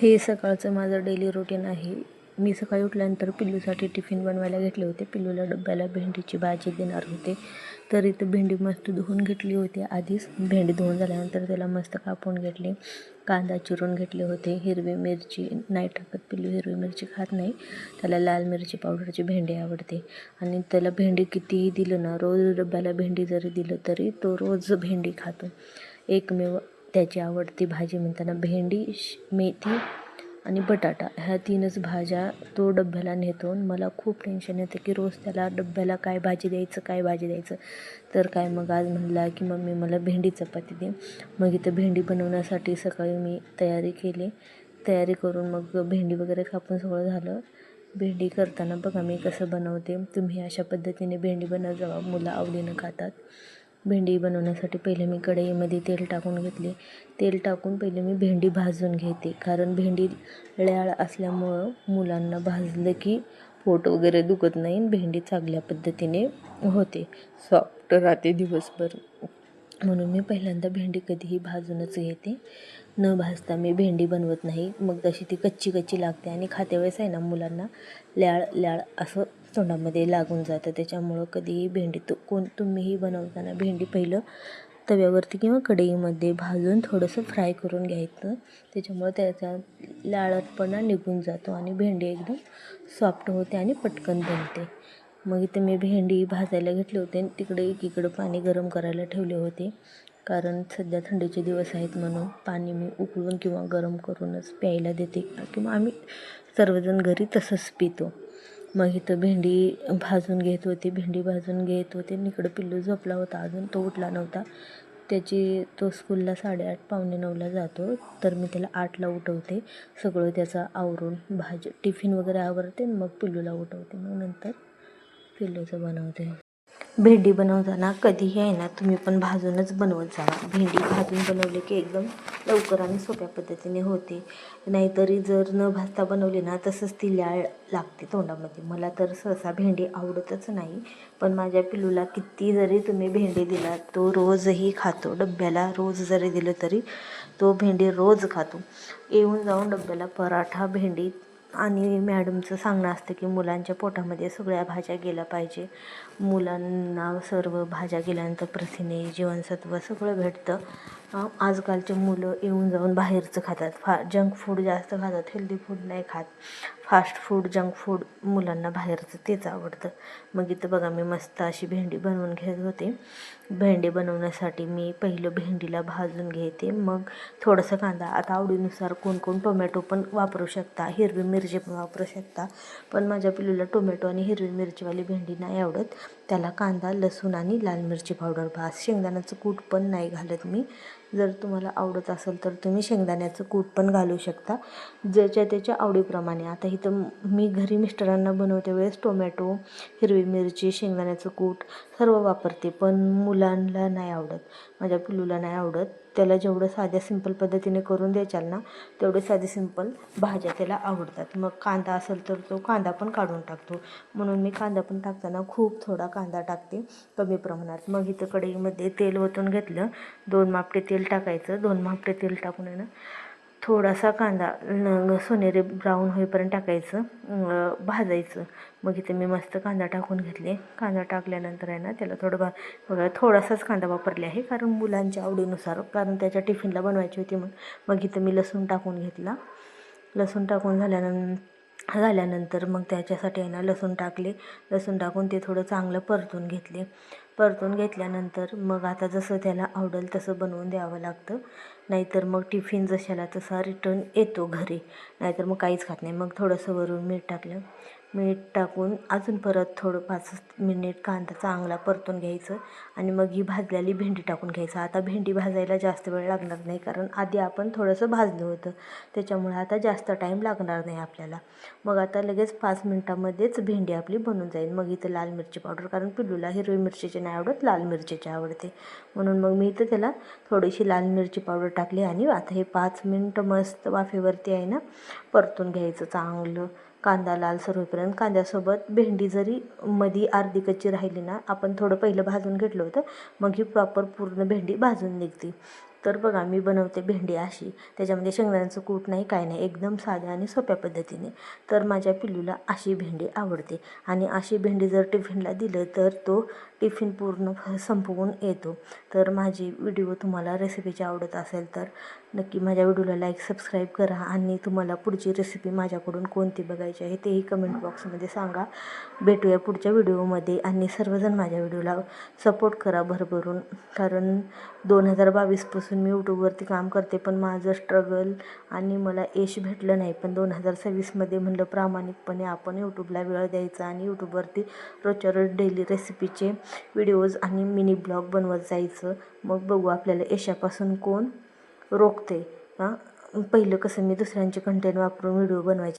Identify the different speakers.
Speaker 1: हे सकाळचं माझं डेली रुटीन आहे. मी सकाळी उठल्यानंतर पिल्लूसाठी टिफिन बनवायला घेतले होते. पिल्लूला डब्याला भेंडीची भाजी देणार होते. तर इथं भेंडी मस्त धुवून घेतली होती आधीच. भेंडी धुवून झाल्यानंतर त्याला मस्त कापून घेतली. कांदा चिरून घेतले होते. हिरवी मिरची नाही टाकत, पिल्लू हिरवी मिरची खात नाही. त्याला लाल मिरची पावडरची भेंडी आवडते. आणि त्याला भेंडी कितीही दिलं ना, रोज डब्याला भेंडी जरी दिलं तरी तो रोज भेंडी खातो. एकमेव त्याची आवडती भाजी म्हणताना भेंडी, मेथी आणि बटाटा ह्या 3च भाज्या तो डब्याला नेतो. मला खूप टेन्शन येतं की रोज त्याला डब्याला काय भाजी द्यायचं. तर काय मग आज म्हणला की मम्मी मला भेंडी चपाती दे. मग इथं भेंडी बनवण्यासाठी सकाळी मी तयारी करून मग भेंडी वगैरे कापून सगळं झालं. भेंडी करताना बघा मी कसं बनवते. तुम्ही अशा पद्धतीने भेंडी बनवत जावा, मुलं आवडीनं खातात. भेंडी बनवण्यासाठी पहिले मी कढईमध्ये तेल टाकून घेतले. तेल टाकून पहिले मी भेंडी भाजून घेते, कारण भेंडी ल्याळ असल्यामुळं मुलांना भाजलं की पोट वगैरे दुखत नाही. भेंडी चांगल्या पद्धतीने होते, सॉफ्ट राहते दिवसभर. म्हणून मी पहिल्यांदा भेंडी कधीही भाजूनच घेते. न भाजता मी भेंडी बनवत नाही. मग तशी ती कच्ची लागते आणि खात्या वेळेस आहे ना मुलांना ल्याळ असं तोंडामध्ये लागून जातं. त्याच्यामुळं कधीही भेंडी तुम्हीही बनवताना भेंडी पहिलं तव्यावरती किंवा कढईमध्ये भाजून थोडंसं फ्राय करून घ्यायचं. त्याच्यामुळं त्याचा लाळटपणा निघून जातो आणि भेंडी एकदम सॉफ्ट होते आणि पटकन बनते. मग इथे मी भेंडी भाजायला घेतले होते. तिकडे एकीकडं पाणी गरम करायला ठेवले होते, कारण सध्या थंडीचे दिवस आहेत म्हणून पाणी मी उकळून किंवा गरम करूनच प्यायला देते, किंवा आम्ही सर्वजण घरी तसंच पितो. मग इथं भेंडी भाजून घेत होते. आणि इकडं पिल्लू झोपला होता, अजून तो उठला नव्हता. तो स्कूलला 8:30 पावणे 9ला जातो. तर मी त्याला 8ला उठवते. सगळं त्याचं आवरून टिफिन वगैरे आवरते. मग पिल्लूला उठवते. मग नंतर पिल्लूचं बनवते. भेंडी बनवताना कधीही आहे ना तुम्ही पण भाजूनच बनवत जावा. भेंडी भाजून बनवली की एकदम लवकर आणि सोप्या पद्धतीने होते. नाहीतरी जर न भाजता बनवली ना तसंच ती ल्याळ लागते तोंडामध्ये. मला तर सहसा भेंडी आवडतच नाही, पण माझ्या पिल्लूला किती जरी तुम्ही भेंडी दिला तो रोजही खातो. डब्याला रोज जरी दिलं तरी तो भेंडी रोज खातो. येऊन जाऊन डब्याला पराठा, भेंडी. आणि मॅडमचं सांगणं असतं की मुलांच्या पोटामध्ये सगळ्या भाज्या गेल्या पाहिजे. मुलांना सर्व भाज्या गेल्यानंतर प्रथिने, जीवनसत्व सगळं भेटतं. आजकालचे मुलं येऊन जाऊन बाहेरचं खातात. जंक फूड जास्त खातात, हेल्दी फूड नाही खात. फास्ट फूड, जंक फूड मुलांना बाहेरचं तेच आवडतं. मग इथं बघा मी मस्त अशी भेंडी बनवून घेत होते. भेंडी बनवण्यासाठी मी पहिलं भेंडीला भाजून घेते. मग थोडंसं कांदा, आता आवडीनुसार कोण टोमॅटो पण वापरू शकता, हिरवी मिरची पण वापरू शकता. पण माझ्या पिल्लूला टोमॅटो आणि हिरवी मिरचीवाली भेंडी नाही आवडत. त्याला कांदा, लसूण आणि लाल मिरची पावडर भास. शेंगदाण्याचं कूट पण नाही घालत मी. जर तुम्हाला आवडत असेल तर तुम्ही शेंगदाण्याचं कूट पण घालू शकता, ज्याच्या त्याच्या आवडीप्रमाणे. आता इथं मी घरी मिस्टरांना बनवते वेळेस टोमॅटो, हिरवी मिरची, शेंगदाण्याचं कूट सर्व वापरते. पण मुलांना नाही आवडत, माझ्या पिल्लूला नाही आवडत. त्याला जेवढं साध्या सिंपल पद्धतीने करून द्यायचाल ना तेवढे साधे सिंपल भाज्या त्याला आवडतात. मग कांदा असेल तर तो कांदा पण काढून टाकतो. म्हणून मी कांदा पण टाकताना खूप थोडा कांदा टाकते, कमी प्रमाणात. मग इथं कढईमध्ये तेल ओतून घेतलं. 2 मापटे तेल टाकायचं. 2 मापटे तेल टाकून आहे ना थोडासा कांदा सोनेरी ब्राऊन होईपर्यंत टाकायचं, भाजायचं. मग इथे मी मस्त कांदा टाकून घेतले. कांदा टाकल्यानंतर आहे ना त्याला थोडासाच कांदा वापरले आहे, कारण मुलांच्या आवडीनुसार, कारण त्याच्या टिफिनला बनवायची होती. मग इथं मी लसूण टाकून घेतला. लसूण टाकून झाल्यानंतर मग त्याच्यासाठी आहे ना लसूण टाकले. लसूण टाकून ते थोडं चांगलं परतून घेतले. परतून घेतल्यानंतर मग आता जसं त्याला आवडेल तसं बनवून द्यावं लागतं. नाहीतर मग टिफिन जशाला तसा रिटर्न येतो घरी, नाहीतर मग काहीच खात नाही. मग थोडंसं वरून मीठ टाकलं. मीठ टाकून अजून परत थोडं 5 मिनिट कांदा चांगला परतून घ्यायचं. आणि मग ही भाजलेली भेंडी टाकून घ्यायचं. आता भेंडी भाजायला जास्त वेळ लागणार नाही, कारण आधी आपण थोडंसं भाजलं होतं, त्याच्यामुळे आता जास्त टाईम लागणार नाही आपल्याला. मग आता लगेच 5 मिनटामध्येच भेंडी आपली बनून जाईल. मग इथं लाल मिरची पावडर, कारण पिल्लूला हिरवी मिरचीची नाही आवडत, लाल मिरचीची आवडते. म्हणून मग मी इथं त्याला थोडीशी लाल मिरची पावडर टाकली. आणि आता हे 5 मिनटं मस्त वाफेवरती आहे ना परतून घ्यायचं चांगलं, कांदा लालसर होईपर्यंत. कांद्यासोबत भेंडी जरी मधी अर्धी कच्ची राहिली ना, आपण थोडं पहिलं भाजून घेतलं होतं, मग ही पूर्ण भेंडी भाजून निघते. तर बघा मी बनवते भेंडी अशी, त्याच्यामध्ये शेंगदाण्याचं कूट नाही काय नाही, एकदम साध्या आणि सोप्या पद्धतीने. तर माझ्या पिल्लूला अशी भेंडी आवडते आणि अशी भेंडी जर टिफिनला दिलं तर तो टिफिन पूर्ण संपवून येतो. तर माझी व्हिडिओ तुम्हाला रेसिपीची आवडत असेल तर नक्की माझ्या व्हिडिओला लाईक सबस्क्राईब करा आणि तुम्हाला पुढची रेसिपी माझ्याकडून कोणती बघायची आहे तेही कमेंट बॉक्समध्ये सांगा. भेटूया पुढच्या व्हिडिओमध्ये आणि सर्वजण माझ्या व्हिडिओला सपोर्ट करा भरभरून, कारण 2022पासून मी यूट्यूबवरती काम करते पण माझं स्ट्रगल आणि मला यश भेटलं नाही. पण 2026मध्ये म्हणलं प्रामाणिकपणे आपण यूट्यूबला वेळ द्यायचा आणि यूट्यूबवरती रोजच्या रोज डेली रेसिपीचे व्हिडिओज आणि मिनी ब्लॉग बनवत जायचं. मग बघू आपल्याला यशापासून कोण रोखते. पहिलं कसं मी दुसऱ्यांचे कंटेंट वापरून व्हिडिओ बनवायचे